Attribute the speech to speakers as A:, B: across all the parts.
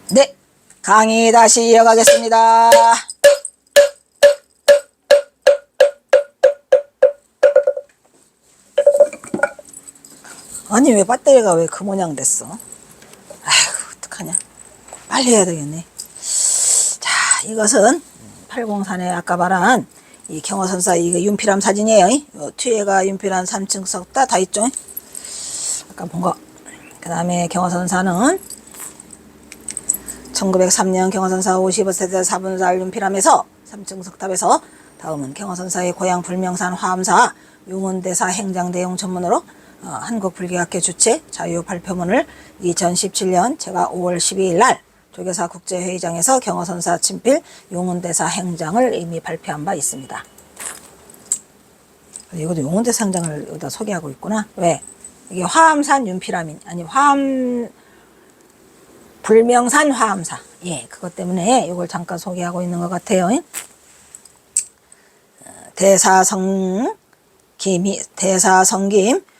A: 네, 강의 다시 이어가겠습니다. 아니 왜 배터리가 왜 그 모양 됐어? 아이고 어떡하냐, 빨리 해야 되겠네. 자, 이것은 804에 아까 말한 이 경어선사 이거 윤필암 사진이에요. 요 뒤에가 윤필암 3층 석다 다 있죠. 아까 본 거. 그 다음에 경어선사는 1903년 경어선사 55세대 4분사 윤필암에서 3층 석탑에서, 다음은 경어선사의 고향 불명산 화엄사 용원대사 행장대용 전문으로 한국불교학회 주최 자유 발표문을 2017년 제가 5월 12일 날 조계사 국제회의장에서 경어선사 친필 용원대사 행장을 이미 발표한 바 있습니다. 이것도 용원대사 행장을 여기다 소개하고 있구나. 왜? 이게 화엄산 윤필암인, 아니 불명산 화엄사. 예, 그것 때문에 이걸 잠깐 소개하고 있는 것 같아요. 대사성김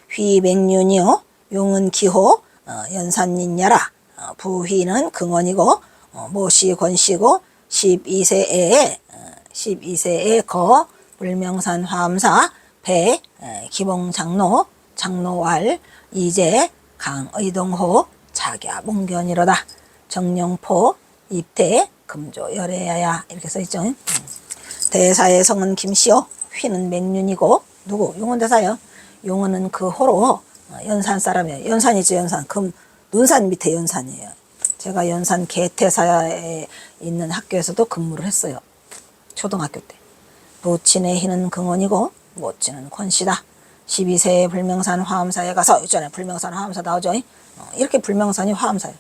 A: 휘백륜이요 용은기호 연산인야라. 부휘는 긍원이고 모시 권씨고 12세에 거 불명산 화엄사 배 기봉장로 장로왈 이제 강의동호 자기야 몽견이로다. 정령포 입대 금조 열애야야 이렇게 써있죠. 대사의 성은 김씨요 휘는 맹륜이고 누구? 용원대사요. 용원은 그 호로 연산 사람이에요. 연산이죠. 연산. 논산 밑에 연산이에요. 제가 연산 개태사에 있는 학교에서도 근무를 했어요. 초등학교 때. 부친의 희는 긍원이고 모친은 권씨다. 12세의 불명산 화엄사에 가서, 있잖아요. 불명산 화엄사 나오죠. 이렇게 불명산이 화엄사예요.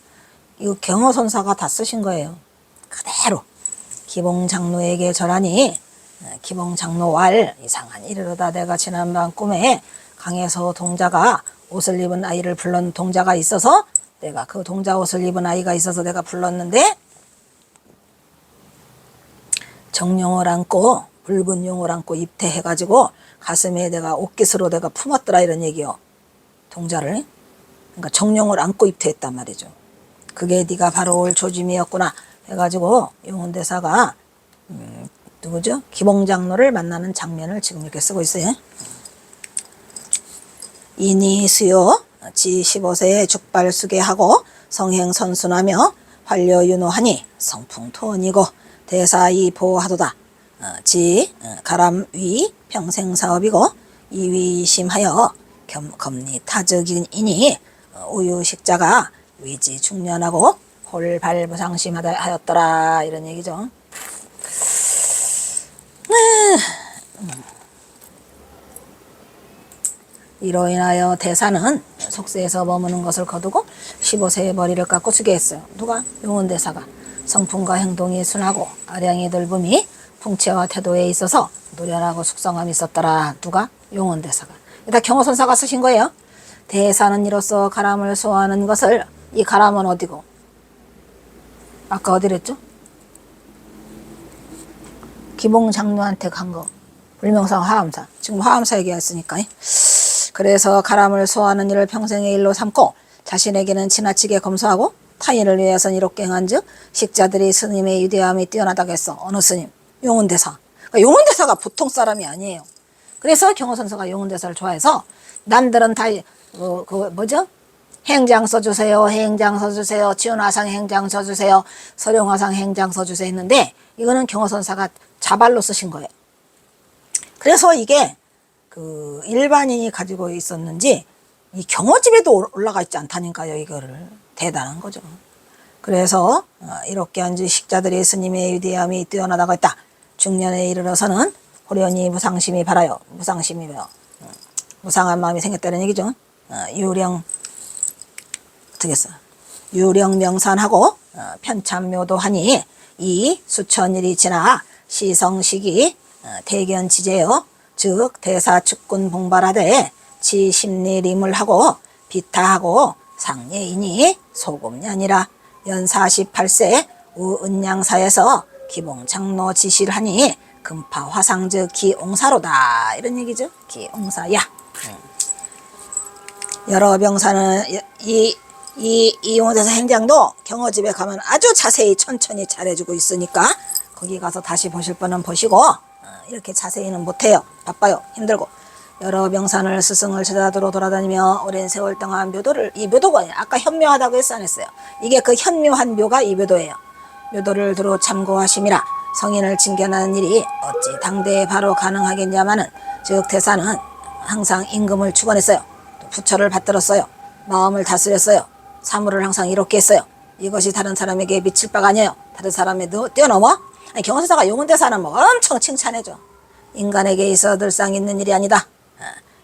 A: 이거 경어선사가 다 쓰신 거예요. 그대로. 기봉장로에게 절하니 기봉장로왈 이상한 일이로다. 내가 지난밤 꿈에 강에서 동자가 옷을 입은 아이를 불렀는 동자가 있어서, 내가 그 동자 옷을 입은 아이가 있어서 내가 불렀는데 정령을 안고 붉은 용을 안고 입퇴해가지고 가슴에 내가 옷깃으로 내가 품었더라 이런 얘기요. 동자를. 그러니까 정령을 안고 입퇴했단 말이죠. 그게 네가 바로 올 조짐이었구나 해가지고 용원대사가 누구죠? 기봉장로를 만나는 장면을 지금 이렇게 쓰고 있어요. 이니수요 지 15세에 죽발수계하고 성행선순하며 환려윤호하니 성풍토원이고 대사이 보하도다. 지 가람위 평생사업이고 이위심하여 검리 타적이니 우유식자가 위지 중년하고 홀발부상심하였더라 이런 얘기죠. 이로 인하여 대사는 속세에서 머무는 것을 거두고 15세의 머리를 깎고 수계했어요. 누가? 용원대사가. 성품과 행동이 순하고 아량이 넓음이 풍채와 태도에 있어서 노련하고 숙성함이 있었더라. 누가? 용원대사가. 다 경어선사가 쓰신 거예요. 대사는 이로써 가람을 소화하는 것을, 이 가람은 어디고? 아까 어디랬죠? 기봉장로한테 간 거. 불명산 화엄사. 지금 화엄사 얘기했으니까. 그래서 가람을 소화하는 일을 평생의 일로 삼고 자신에게는 지나치게 검소하고 타인을 위해서는 이롭게 행한즉 식자들이 스님의 위대함이 뛰어나다고 했어. 어느 스님? 용원대사. 그러니까 용원대사가 보통 사람이 아니에요. 그래서 경어선사가 용원대사를 좋아해서 남들은 다 뭐죠? 행장 써주세요. 행장 써주세요. 지원화상 행장 써주세요. 서령화상 행장 써주세요 했는데 이거는 경어선사가 자발로 쓰신 거예요. 그래서 이게 그 일반인이 가지고 있었는지 이 경어집에도 올라가 있지 않다니까요. 이거를. 대단한 거죠. 그래서 이렇게 한즉 식자들이 스님의 위대함이 뛰어나다고 했다. 중년에 이르러서는 호련히 무상심이 바라요. 무상심이며 무상한 마음이 생겼다는 얘기죠. 유령 어떻게 써? 유령 명산하고 편참묘도하니 이 수천일이 지나 시성식이 대견지제요. 즉 대사축군 봉발하되 지심리림을 하고 비타하고 상예이니 소금이 아니라 연 48세 우은양사에서 기봉장로 지시를 하니 금파 화상즉 기옹사로다 이런 얘기죠. 기옹사야. 여러 병사는 이 이 용원대사 행장도 경어집에 가면 아주 자세히 천천히 잘해주고 있으니까 거기 가서 다시 보실 분은 보시고, 이렇게 자세히는 못해요. 바빠요. 힘들고. 여러 명산을 스승을 제자도로 돌아다니며 오랜 세월 동안 이 묘도가 아까 현묘하다고 했어 안 했어요? 이게 그 현묘한 묘가 이 묘도예요. 묘도를 두루 참고하심이라 성인을 징견하는 일이 어찌 당대에 바로 가능하겠냐마는, 즉 대사는 항상 임금을 축원했어요. 또 부처를 받들었어요. 마음을 다스렸어요. 사물을 항상 이롭게 했어요. 이것이 다른 사람에게 미칠 바가 아니에요. 다른 사람에 뛰어넘어? 아니, 경호사가 용운대사는 뭐 엄청 칭찬해줘. 인간에게 있어 늘상 있는 일이 아니다.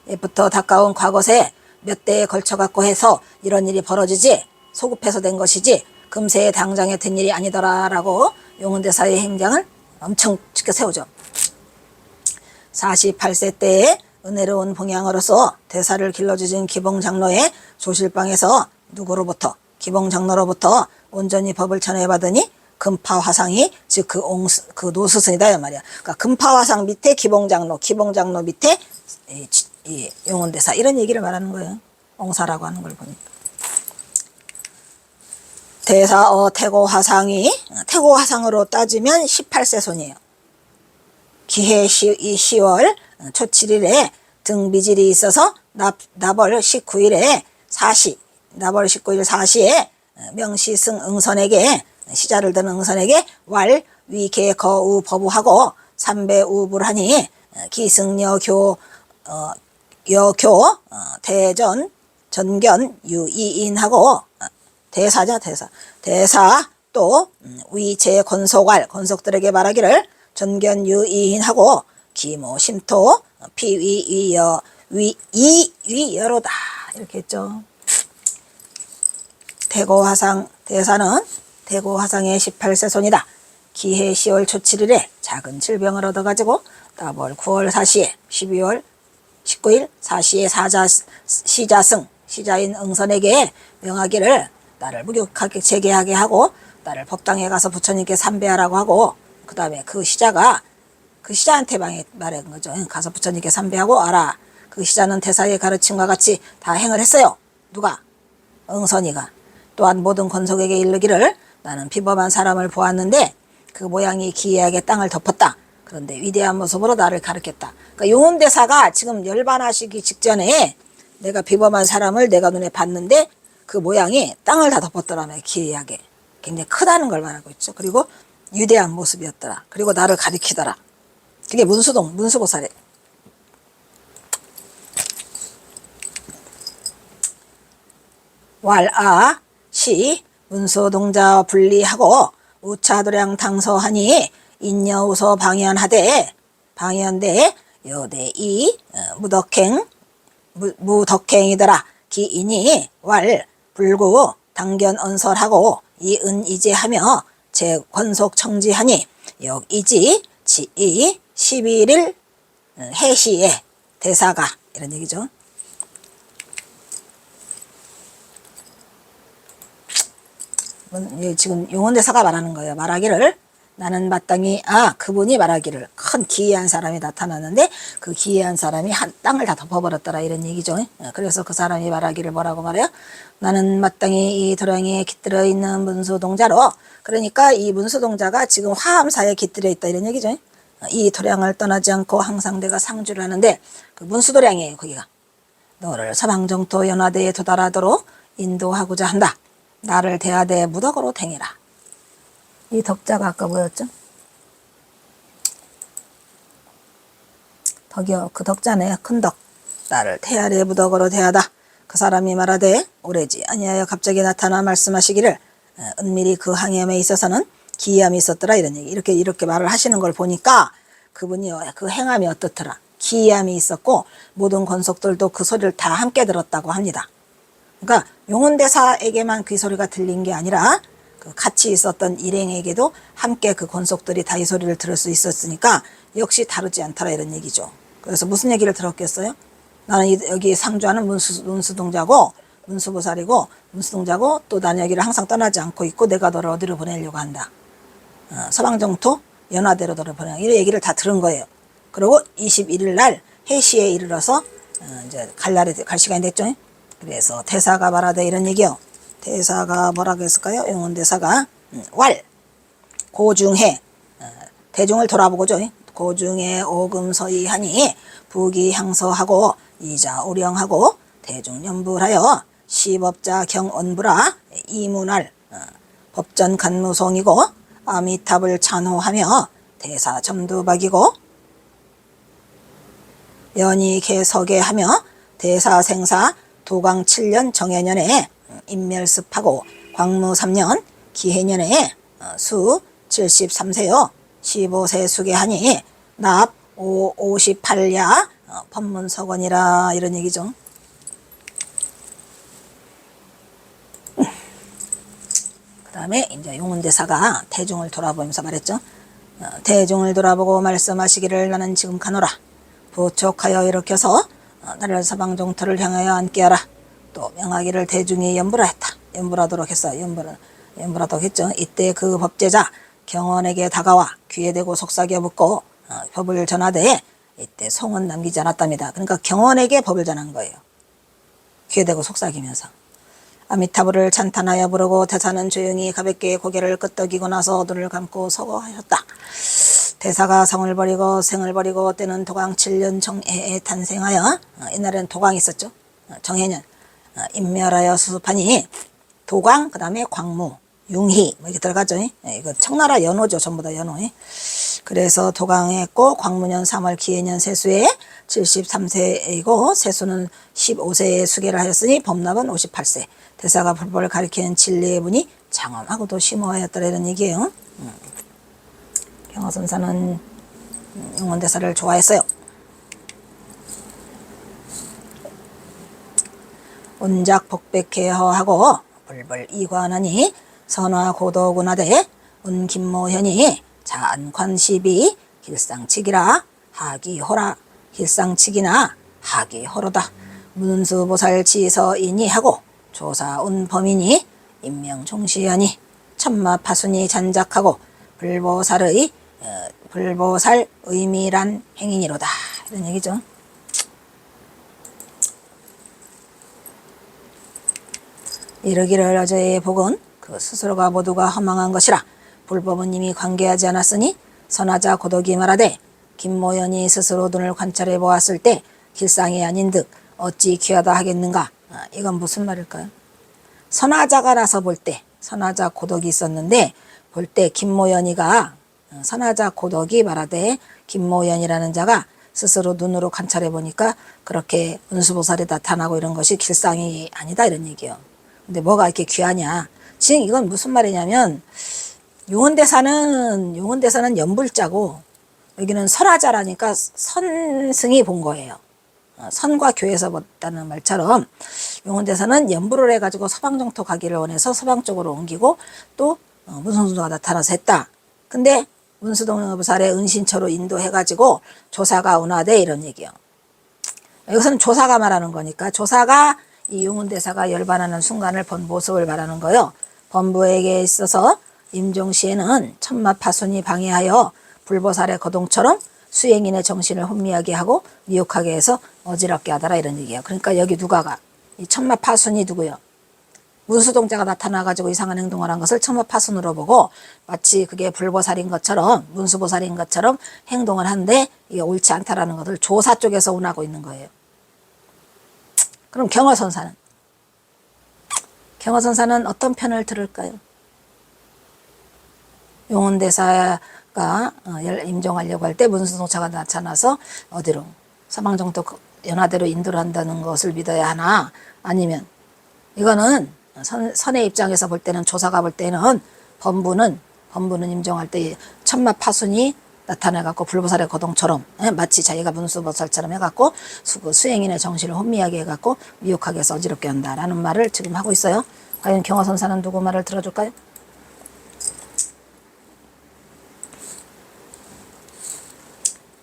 A: 옛부터 가까운 과거세에 몇 대에 걸쳐갖고 해서 이런 일이 벌어지지, 소급해서 된 것이지 금세에 당장에 된 일이 아니더라라고 용운대사의 행장을 엄청 지켜 세우죠. 48세 때에 은혜로운 봉양으로서 대사를 길러주신 기봉장로의 조실방에서 누구로부터? 기봉장로로부터 온전히 법을 전해받으니 금파화상이 즉 그 노스승이다 이 말이야. 그러니까 금파화상 밑에 기봉장로, 기봉장로 밑에 이 용운대사, 이런 얘기를 말하는 거예요. 옹사라고 하는 걸 보니까. 대사 태고화상이, 태고화상으로 따지면 18세 손이에요. 기해 10월 초 7일에 등비질이 있어서 나벌 19일에 나벌 19일 사시에 명시승 응선에게, 시자를 든 응선에게 왈 위계 거우 법우하고 삼배우불 하니 기승여교 대전 전견 유이인하고, 대사자 대사 또 위제 건속할 건속들에게 말하기를 전견 유이인하고 기모 심토 피위위여 위여로다 이렇게 했죠. 대사는 태고화상의 18세 손이다. 기해 10월 초 7일에 작은 질병을 얻어가지고 나벌 9월 사시에 12월 19일 사시에 시자승 시자인 응선에게 명하기를 나를 무력하게 재개하게 하고 나를 법당에 가서 부처님께 삼배하라고 하고, 그 다음에 그 시자한테 말한 거죠. 가서 부처님께 삼배하고 알아. 그 시자는 대사의 가르침과 같이 다 행을 했어요. 누가? 응선이가. 또한 모든 권속에게 이르기를 나는 비범한 사람을 보았는데 그 모양이 기이하게 땅을 덮었다. 그런데 위대한 모습으로 나를 가르쳤다. 그러니까 용운대사가 지금 열반하시기 직전에 내가 비범한 사람을 내가 눈에 봤는데 그 모양이 땅을 다 덮었더라며. 기이하게. 굉장히 크다는 걸 말하고 있죠. 그리고 위대한 모습이었더라. 그리고 나를 가리키더라. 그게 문수보살이에요. 왈아 시 문수동자 분리하고 우차도량 당서하니 인여우서 방연대 여대이 무덕행이더라. 기인이 왈 불구 당견 언설하고 이은이제하며 제권속 청지하니 역이지 지 11일 해시에 대사가, 이런 얘기죠. 지금 용운대사가 말하는 거예요. 말하기를 나는 마땅히 그분이 말하기를 큰 기이한 사람이 나타났는데 그 기이한 사람이 한 땅을 다 덮어버렸더라, 이런 얘기죠. 그래서 그 사람이 말하기를 뭐라고 말해요? 나는 마땅히 이 도량에 깃들어 있는 문수동자로, 그러니까 이 문수동자가 지금 화암사에 깃들어 있다, 이런 얘기죠. 이 도량을 떠나지 않고 항상 내가 상주를 하는데 그 문수도량이에요. 거기가 너를 서방정토 연화대에 도달하도록 인도하고자 한다. 나를 대하대 무덕으로 댕이라. 이 덕자가 아까 뭐였죠? 덕이요. 그 덕자네. 큰 덕. 나를 태아래 무덕으로 대하다. 그 사람이 말하되 오래지 아니하여 갑자기 나타나 말씀하시기를 은밀히 그 항염에 있어서는 기이함이 있었더라, 이런 얘기. 이렇게 말을 하시는 걸 보니까 그분이요, 그 행함이 어떻더라. 기이함이 있었고 모든 권속들도 그 소리를 다 함께 들었다고 합니다. 그러니까 용운대사에게만 그 소리가 들린 게 아니라 그 같이 있었던 일행에게도 함께 그 권속들이 다 이 소리를 들을 수 있었으니까 역시 다르지 않더라, 이런 얘기죠. 그래서 무슨 얘기를 들었겠어요? 나는 여기 상주하는 문수동자고 문수보살이고 문수동자고 또 나는 여기를 항상 떠나지 않고 있고 내가 너를 어디로 보내려고 한다. 서방정토 연화대로 너를 보내려고, 이런 얘기를 다 들은 거예요. 그리고 21일 날 해시에 이르러서 이제 갈 시간이 됐죠. 그래서 대사가 말하되 이런 얘기요. 대사가 뭐라고 했을까요? 용운대사가 왈 고중해 대중을 돌아보고죠. 고중해 오금서이하니 부기향서하고 이자 오령하고 대중연불하여 시법자 경언부라 이문할 법전 간무송이고 아미탑을 찬호하며 대사 점두박이고 연이 개석에하며 대사 생사 도강 7년 정해년에 인멸습하고 광무 3년 기해년에 수 73세요 15세 수계하니 납 58야 법문석원이라 이런 얘기죠. 그 다음에 이제 용운대사가 대중을 돌아보면서 말했죠. 대중을 돌아보고 말씀하시기를 나는 지금 가노라. 부촉하여 일으켜서 나를 서방종터를 향하여 앉게 하라. 또 명하기를 대중이 연부라 했다. 연부하도록 했어. 연부하도록 했죠. 이때 그 법제자 경원에게 다가와 귀에 대고 속삭여 묻고 법을 전하되 이때 송은 남기지 않았답니다. 그러니까 경원에게 법을 전한 거예요. 귀에 대고 속삭이면서. 아미타불을 찬탄하여 부르고 대사는 조용히 가볍게 고개를 끄덕이고 나서 눈을 감고 서거하였다. 대사가 성을 버리고 생을 버리고 때는 도강 7년 정해에 탄생하여 옛날에는 도강이 있었죠. 정해년 인멸하여 수습하니 도강 그 다음에 광무 융희 뭐 이렇게 들어가죠. 이거 청나라 연호죠. 전부 다 연호. 그래서 도강했고 광무년 3월 기해년 세수에 73세이고 세수는 15세에 수계를 하였으니 법납은 58세. 대사가 불법을 가리키는 진리의 분이 장엄하고도 심오하였더라 이런 얘기예요. 경화선사는 용운대사를 좋아했어요. 운작 복백해허하고 불벌 이관하니 선화고도군하되 운김모현이 자안관시비 길상치기라 하기호라 길상치기나 하기호로다. 문수보살지서이니 하고 조사운범이니 인명종시하니 천마파순이 잔작하고 불보살 의미란 행인이로다 이런 얘기죠. 이르기를 어제의 복은 그 스스로가 모두가 허망한 것이라 불법은 이미 관계하지 않았으니 선하자 고독이 말하되 김모연이 스스로 눈을 관찰해 보았을 때 길상이 아닌 듯 어찌 귀하다 하겠는가. 이건 무슨 말일까요? 선하자가 나서 볼 때 선하자 고독이 있었는데 볼 때 김모연이가 선하자 고독이 말하되 김모연이라는 자가 스스로 눈으로 관찰해 보니까 그렇게 운수보살이 나타나고 이런 것이 길상이 아니다 이런 얘기예요. 근데 뭐가 이렇게 귀하냐. 지금 이건 무슨 말이냐면 용운대사는 연불자고 여기는 설하자라니까 선승이 본 거예요. 선과 교에서 봤다는 말처럼 용운대사는 연불을 해가지고 서방정토 가기를 원해서 서방 쪽으로 옮기고 또 문성수가 나타나서 했다. 근데 문수동보살의 은신처로 인도해가지고 조사가 운하되 이런 얘기요. 여기서는 조사가 말하는 거니까 조사가 이 용운대사가 열반하는 순간을 본 모습을 말하는 거요. 범부에게 있어서 임종시에는 천마파순이 방해하여 불보살의 거동처럼 수행인의 정신을 혼미하게 하고 미혹하게 해서 어지럽게 하더라 이런 얘기예요. 그러니까 여기 누가가 이 천마파순이 누구요? 문수동자가 나타나가지고 이상한 행동을 한 것을 천마파순으로 보고 마치 그게 불보살인 것처럼 문수보살인 것처럼 행동을 하는데 이게 옳지 않다라는 것을 조사 쪽에서 운하고 있는 거예요. 그럼 경허선사는 어떤 편을 들을까요? 용운대사가 임종하려고 할 때 문수동자가 나타나서 어디로 서방정토 연화대로 인도를 한다는 것을 믿어야 하나 아니면 이거는 선의 입장에서 볼 때는 조사가 볼 때는 범부는 임종할 때 천마파순이 나타나갖고 불보살의 거동처럼 마치 자기가 문수보살처럼 해갖고 수행인의 정신을 혼미하게 해갖고 미혹하게 해서 어지럽게 한다라는 말을 지금 하고 있어요. 과연 경화선사는 누구 말을 들어줄까요?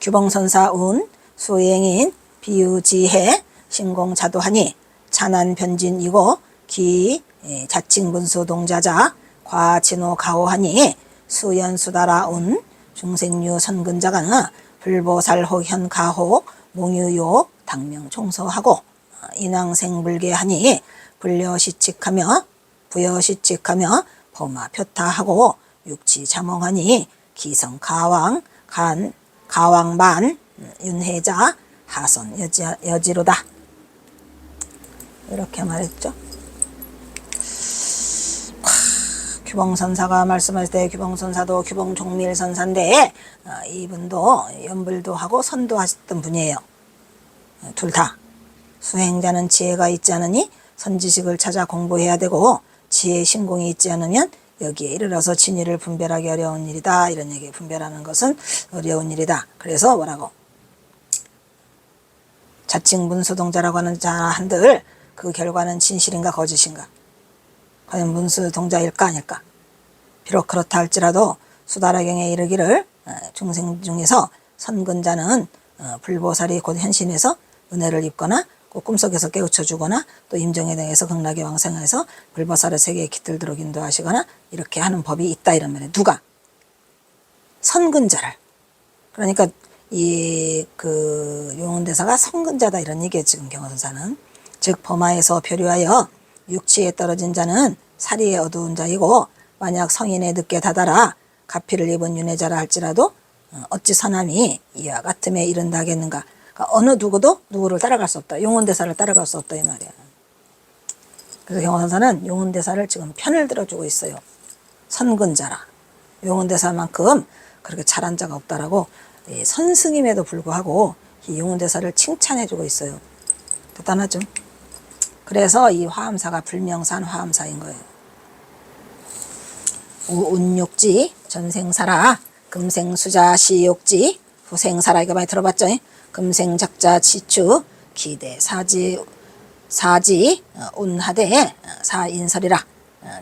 A: 규봉선사 운 수행인 비유지해 신공자도하니 찬한변진이고 기 자칭문수동자자 과진호가호하니 수연수다라 운 중생류 선근자가 불보살호 현가호 몽유요 당명총서하고 인왕생불계하니 불려시칙하며 부여시칙하며 범아 표타하고 육치 자몽하니 기성 가왕만 윤회자 하선 여지로다. 이렇게 말했죠. 규봉선사가 말씀할 때 규봉선사도 규봉종밀선사인데 이분도 연불도 하고 선도 하셨던 분이에요. 둘 다. 수행자는 지혜가 있지 않으니 선지식을 찾아 공부해야 되고 지혜 신공이 있지 않으면 여기에 이르러서 진리를 분별하기 어려운 일이다. 이런 얘기. 분별하는 것은 어려운 일이다. 그래서 뭐라고? 자칭 문수동자라고 하는 자 한들 그 결과는 진실인가 거짓인가? 과연 문수동자일까 아닐까? 비록 그렇다 할지라도 수다라경에 이르기를 중생 중에서 선근자는 불보살이 곧 현신해서 은혜를 입거나 꼭 꿈속에서 깨우쳐 주거나 또 임종에 대해서 극락에 왕생해서 불보살의 세계에 깃들도록 인도하시거나 이렇게 하는 법이 있다 이런 말이에요. 누가? 선근자를. 그러니까 용원대사가 선근자다 이런 얘기예요. 지금 경화선사는. 즉 범하에서 표류하여 육치에 떨어진 자는 사리에 어두운 자이고 만약 성인에 늦게 다다라 가피를 입은 윤회자라 할지라도 어찌 선함이 이와 같음에 이른다 하겠는가. 그러니까 어느 누구도 누구를 따라갈 수 없다. 용원대사를 따라갈 수 없다 이 말이야. 그래서 경화선사는 용원대사를 지금 편을 들어주고 있어요. 선근자라. 용원대사만큼 그렇게 잘한 자가 없다라고 선승임에도 불구하고 이 용원대사를 칭찬해주고 있어요. 대단하죠. 그래서 이 화엄사가 불명산 화엄사인 거예요. 우운육지 전생사라 금생수자 시욕지 후생사라 이거 많이 들어봤죠? 금생작자 지추 기대사지 운하대 사인설이라.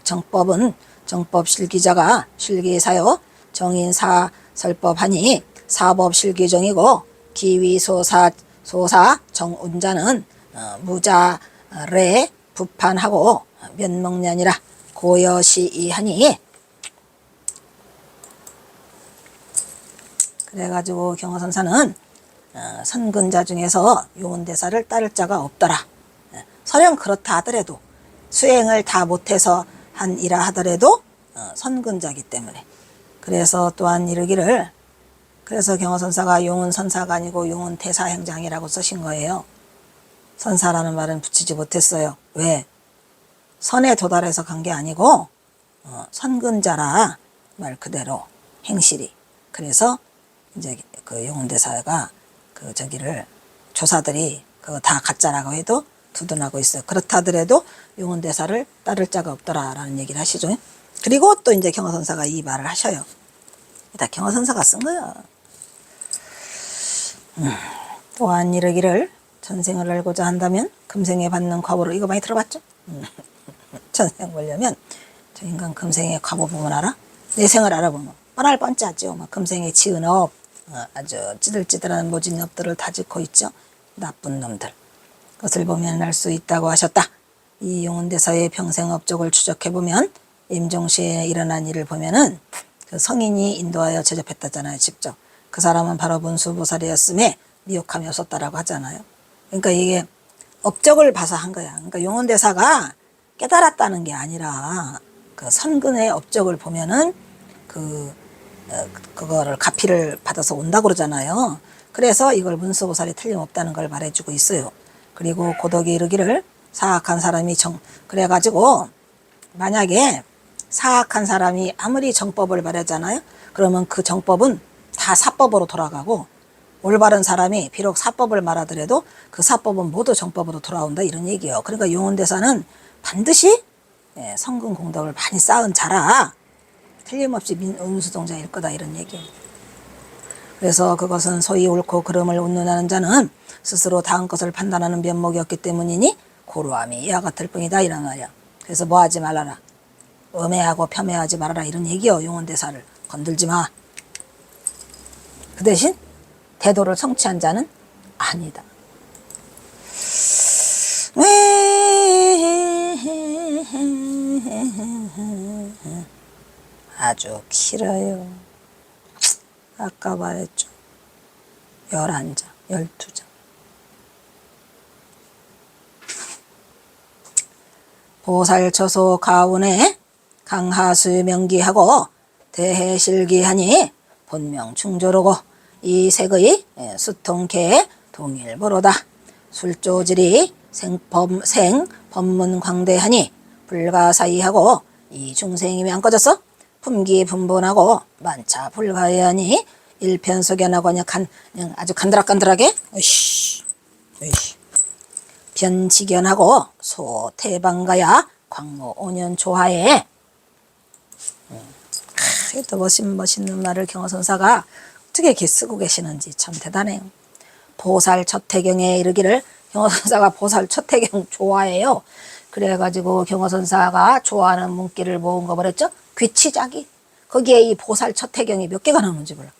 A: 정법은 정법실기자가 실기사요 정인사설법하니 사법실기정이고 기위소사 정운자는 무자래 부판하고 면목년이라 고여시이하니. 그래가지고 경화선사는 선근자 중에서 용원대사를 따를 자가 없더라. 설령 그렇다 하더라도 수행을 다 못해서 한 이라 하더라도 선근자기 때문에. 그래서 또한 이르기를 그래서 경화선사가 용원선사가 아니고 용원대사행장이라고 쓰신 거예요. 선사라는 말은 붙이지 못했어요. 왜? 선에 도달해서 간 게 아니고 선근자라 말 그대로 행실이. 그래서 이제 그 용원대사가 그 저기를 조사들이 그거 다 가짜라고 해도 두둔하고 있어요. 그렇다 하더라도 용원대사를 따를 자가 없더라라는 얘기를 하시죠. 그리고 또 이제 경화선사가 이 말을 하셔요. 다 경화선사가 쓴 거야. 또한 이르기를 전생을 알고자 한다면 금생에 받는 과보를 이거 많이 들어봤죠? 전생 보려면 저 인간 금생의 과보 보면 알아? 내생을 알아보면 뻔할 뻔짜죠. 막 금생에 지은 업 아주 찌들찌들한 모진 업들을 다 짓고 있죠. 나쁜 놈들. 그것을 보면 알 수 있다고 하셨다. 이 용원대사의 평생 업적을 추적해보면 임종시에 일어난 일을 보면은 그 성인이 인도하여 제접했다잖아요. 직접. 그 사람은 바로 문수보살이었음에 미혹함이 없었다라고 하잖아요. 그러니까 이게 업적을 봐서 한 거야. 그러니까 용원대사가 깨달았다는 게 아니라 그 선근의 업적을 보면은 그거를 가피를 받아서 온다고 그러잖아요. 그래서 이걸 문수보살이 틀림없다는 걸 말해주고 있어요. 그리고 고덕이 이르기를 사악한 사람이 그래가지고 만약에 사악한 사람이 아무리 정법을 말하잖아요. 그러면 그 정법은 다 사법으로 돌아가고 올바른 사람이 비록 사법을 말하더라도 그 사법은 모두 정법으로 돌아온다 이런 얘기예요. 그러니까 용원대사는 반드시 성근 공덕을 많이 쌓은 자라 틀림없이 운수동자일 거다 이런 얘기예요. 그래서 그것은 소위 옳고 그름을 운운하는 자는 스스로 다음 것을 판단하는 면목이 없기 때문이니 고루함이 이와 같을 뿐이다 이런 말이야. 그래서 뭐 하지 말아라. 음해하고 폄훼하지 말아라 이런 얘기요. 용원대사를 건들지 마. 그 대신 대도를 성취한 자는 아니다. 아주 길어요. 아까 말했죠. 11장, 12장. 보살처소 가운에 강하수 명기하고 대해실기하니 본명 충조로고 이 색의 수통케 동일보로다. 술조질이 생법문광대하니 불가사의하고 이 중생이면 안 꺼졌어? 품기분본하고 만차 불가해하니 일편소견하고 그냥 아주 간드락간드락하게 변치견하고 소태방가야 광모 5년 조하에 또 멋있는 말을 경허선사가 어떻게 이렇게 쓰고 계시는지 참 대단해요. 보살 첫태경에 이르기를 경허선사가 보살 첫태경 좋아해요. 그래가지고 경허선사가 좋아하는 문기를 모은 거 뭐랬죠? 귀치자기. 거기에 이 보살 첫태경이 몇 개가 나오는지 몰라.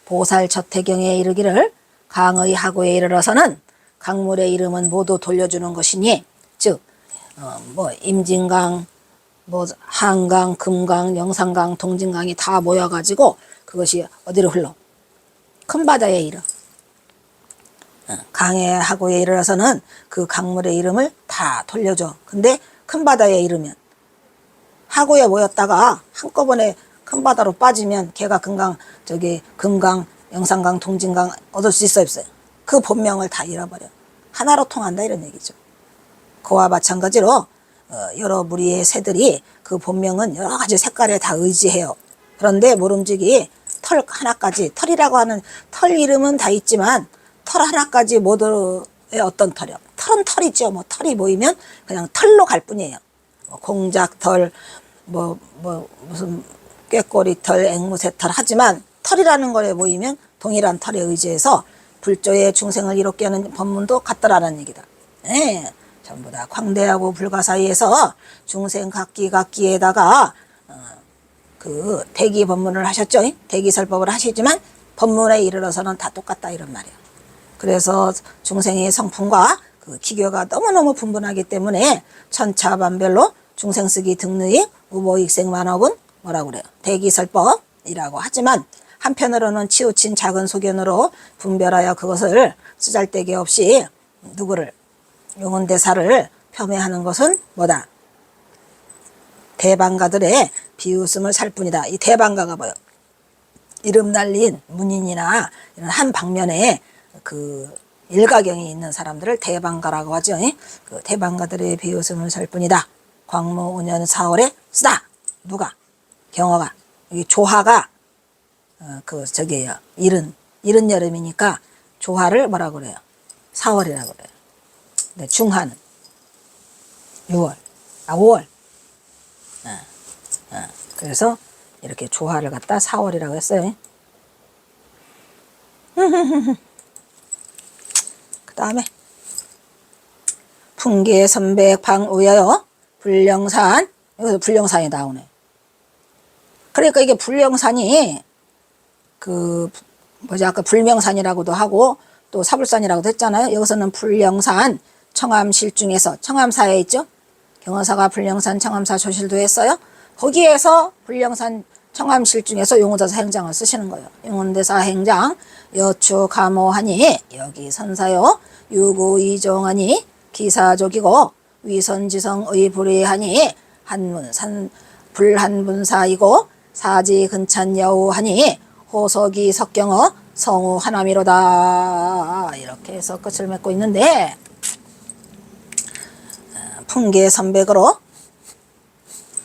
A: 보살 첫태경에 이르기를 강의 하고에 이르러서는 강물의 이름은 모두 돌려주는 것이니 즉 임진강, 한강, 금강, 영산강, 동진강이 다 모여가지고 그것이 어디로 흘러? 큰 바다에 이르. 강의 하고에 이르러서는 그 강물의 이름을 다 돌려줘. 근데 큰 바다에 이르면 하고에 모였다가 한꺼번에 큰 바다로 빠지면 걔가 금강, 영산강, 동진강 얻을 수 있어요, 없어요? 그 본명을 다 잃어버려. 하나로 통한다 이런 얘기죠. 그와 마찬가지로 여러 무리의 새들이 그 본명은 여러 가지 색깔에 다 의지해요. 그런데 모름지기 털 하나까지, 털이라고 하는 털 이름은 다 있지만 털 하나까지 모두의 어떤 털이요? 털은 털이죠. 털이 모이면 그냥 털로 갈 뿐이에요. 공작털, 무슨 꾀꼬리털, 앵무새털 하지만 털이라는 거에 모이면 동일한 털에 의지해서 불조의 중생을 이롭게 하는 법문도 같더라는 얘기다. 네, 전부 다 광대하고 불가 사이에서 중생 각기에다가 그 대기 법문을 하셨죠. 대기설법을 하시지만 법문에 이르러서는 다 똑같다 이런 말이에요. 그래서 중생의 성품과 그 기교가 너무너무 분분하기 때문에 천차만별로 중생 쓰기 등루익 우보익생만업은 뭐라고 그래요? 대기설법이라고 하지만 한편으로는 치우친 작은 소견으로 분별하여 그것을 쓰잘데기 없이 누구를 용언대사를 폄훼하는 것은 뭐다? 대방가들의 비웃음을 살 뿐이다. 이 대방가가 뭐요? 이름 날린 문인이나 이런 한 방면에 그 일가경이 있는 사람들을 대방가라고 하죠. 그 대방가들의 비웃음을 살 뿐이다. 광무 5년 4월에 쓰다. 누가? 경어가. 여기 조하가 이른 여름이니까 조하를 뭐라고 그래요? 4월이라고 그래요. 네, 중하는 6월, 5월. 그래서 이렇게 조하를 갖다 4월이라고 했어요. 그 다음에 풍계 선백 방우여여 불령산. 여기서 불령산이 나오네. 그러니까 이게 불령산이 아까 불명산이라고도 하고 또 사불산이라고도 했잖아요. 여기서는 불령산 청암실중에서 청암사에 있죠. 경허사가 불령산 청암사 조실도 했어요. 거기에서 불령산 청암실중에서 용언대사 행장을 쓰시는 거예요. 용언대사 행장 여추 감호하니 여기 선사요 유구이종하니 기사족이고 위선지성의 불의하니 한문산 불한분사이고 사지 근찬 여우하니 호석이 석경어 성우 하나미로다. 이렇게 해서 끝을 맺고 있는데 풍계선백으로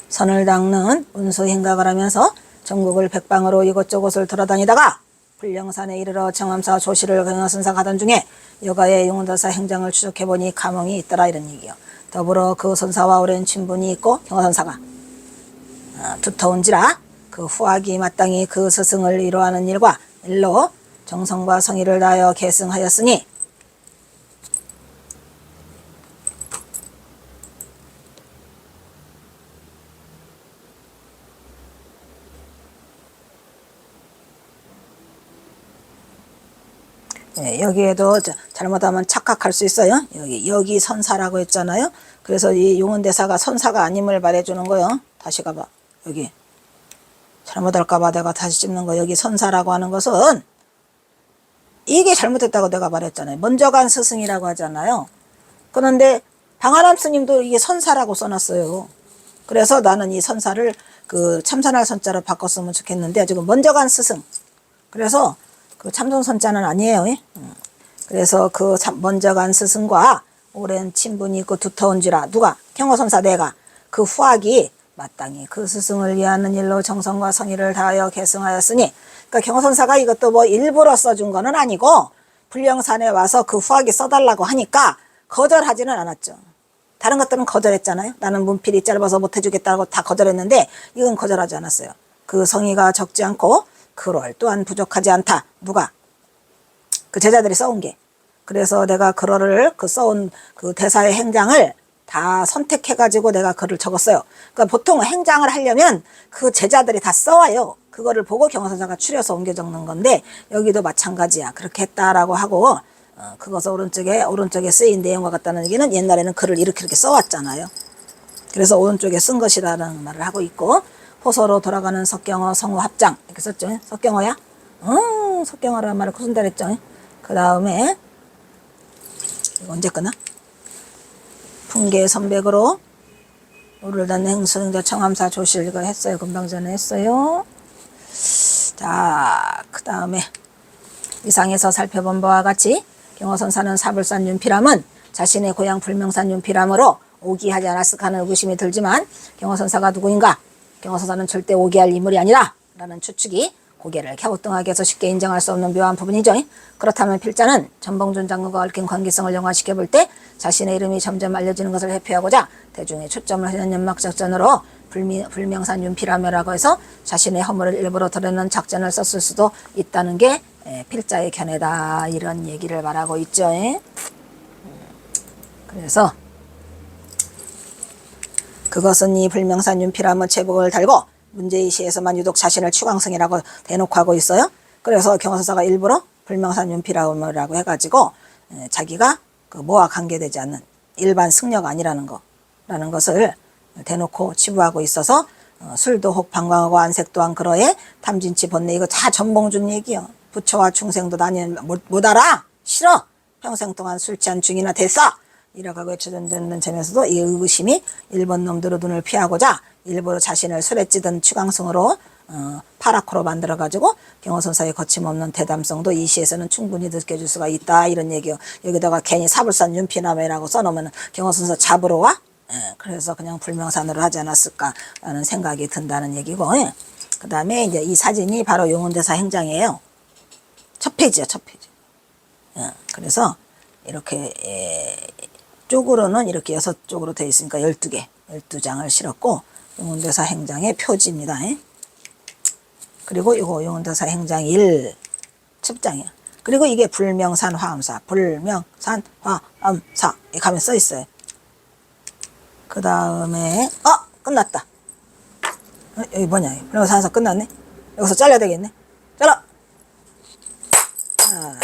A: 선을 닦는 운수행각을 하면서 전국을 백방으로 이곳저곳을 돌아다니다가 불령산에 이르러 청암사 조실을 경허선사 가던 중에 여가의 용언대사 행장을 추적해보니 감흥이 있더라 이런 얘기요. 더불어 그 선사와 오랜 친분이 있고 경허선사가 두터운지라 그 후하기 마땅히 그 스승을 이루하는 일과 일로 정성과 성의를 다하여 계승하였으니 여기에도 잘못하면 착각할 수 있어요. 여기 선사라고 했잖아요. 그래서 이 용언대사가 선사가 아님을 말해주는 거요. 다시 가봐. 여기 잘못할까봐 내가 다시 찝는 거. 여기 선사라고 하는 것은 이게 잘못했다고 내가 말했잖아요. 먼저 간 스승이라고 하잖아요. 그런데 방아람 스님도 이게 선사라고 써놨어요. 그래서 나는 이 선사를 그 참선할 선자로 바꿨으면 좋겠는데 지금 먼저 간 스승. 그래서 그 참선 선자는 아니에요. 그래서 그 먼저 간 스승과 오랜 친분이 있고 두터운지라 누가 경허선사 내가 그 후학이 마땅히 그 스승을 위하는 일로 정성과 성의를 다하여 계승하였으니 그러니까 경허선사가 이것도 뭐 일부러 써준 거는 아니고 불령산에 와서 그 후학이 써달라고 하니까 거절하지는 않았죠. 다른 것들은 거절했잖아요. 나는 문필이 짧아서 못해주겠다고 다 거절했는데 이건 거절하지 않았어요. 그 성의가 적지 않고 그럴 또한 부족하지 않다. 누가? 그 제자들이 써온 게. 그래서 내가 그거를 그 써온 그 대사의 행장을 다 선택해가지고 내가 글을 적었어요. 그러니까 보통 행장을 하려면 그 제자들이 다 써와요. 그거를 보고 경허선사가 추려서 옮겨 적는 건데 여기도 마찬가지야. 그렇게 했다라고 하고 그것을 오른쪽에 쓰인 내용과 같다는 얘기는 옛날에는 글을 이렇게 써왔잖아요. 그래서 오른쪽에 쓴 것이라는 말을 하고 있고 호서로 돌아가는 석경어 성우 합장 이렇게 썼죠. 석경어야? 석경어라는 말을 쓴다 그랬죠. 그 다음에 이거 언제 끝나? 풍계 선백으로 오를 닫는 행수행자 청암사 조실 이거 했어요. 금방 전에 했어요. 자, 그 다음에 이상에서 살펴본 바와 같이 경허선사는 사불산 윤피람은 자신의 고향 불명산 윤피람으로 오기하지 않았을까 하는 의구심이 들지만 경허선사가 누구인가? 경허선사는 절대 오기할 인물이 아니라 라는 추측이 고개를 갸우뚱하게 해서 쉽게 인정할 수 없는 묘한 부분이죠. 그렇다면 필자는 전봉준 장군과 얽힌 관계성을 영화시켜 볼 때 자신의 이름이 점점 알려지는 것을 회피하고자 대중의 초점을 하는 연막작전으로 불명산 윤피라며라고 해서 자신의 허물을 일부러 드러내는 작전을 썼을 수도 있다는 게 필자의 견해다 이런 얘기를 말하고 있죠. 그래서 그것은 이 불명산 윤피라며 제복을 달고 문제의시에서만 유독 자신을 추광성이라고 대놓고 하고 있어요. 그래서 경허선사가 일부러 불명산 윤피라고 해가지고 자기가 그 뭐와 관계되지 않는 일반 승려가 아니라는 거라는 것을 대놓고 치부하고 있어서 술도 혹 방광하고 안색 또한 그러해 탐진치 번뇌 이거 다 전봉준 얘기요. 부처와 중생도 나뉘 못 알아? 싫어. 평생 동안 술 취한 중이나 됐어. 이라고 외쳐졌는 점에서도 이 의구심이 일본 놈들의 눈을 피하고자 일부러 자신을 술에 찌든 추광성으로 파라코로 만들어가지고 경허선사의 거침없는 대담성도 이 시에서는 충분히 느껴질 수가 있다 이런 얘기요. 여기다가 괜히 사불산 윤피남이라고 써놓으면 경허선사 잡으러 와? 그래서 그냥 불명산으로 하지 않았을까라는 생각이 든다는 얘기고 그 다음에 이제 이 사진이 바로 용운대사 행장이에요. 첫 페이지야 첫 페이지. 그래서 이렇게 쪽으로는 이렇게 6쪽으로 되어 있으니까 12장을 실었고 용운대사 행장의 표지입니다. 그리고 이거 용운대사 행장 1 첩장이야. 그리고 이게 불명산 화엄사 불명산 화엄사 이렇게 가면 써 있어요. 그 다음에 끝났다. 여기 뭐냐 불명산 화엄사 끝났네. 여기서 잘라야 되겠네. 잘라. 자,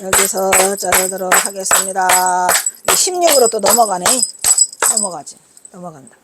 A: 여기서 자르도록 하겠습니다. 16으로 또 넘어가네. 넘어간다.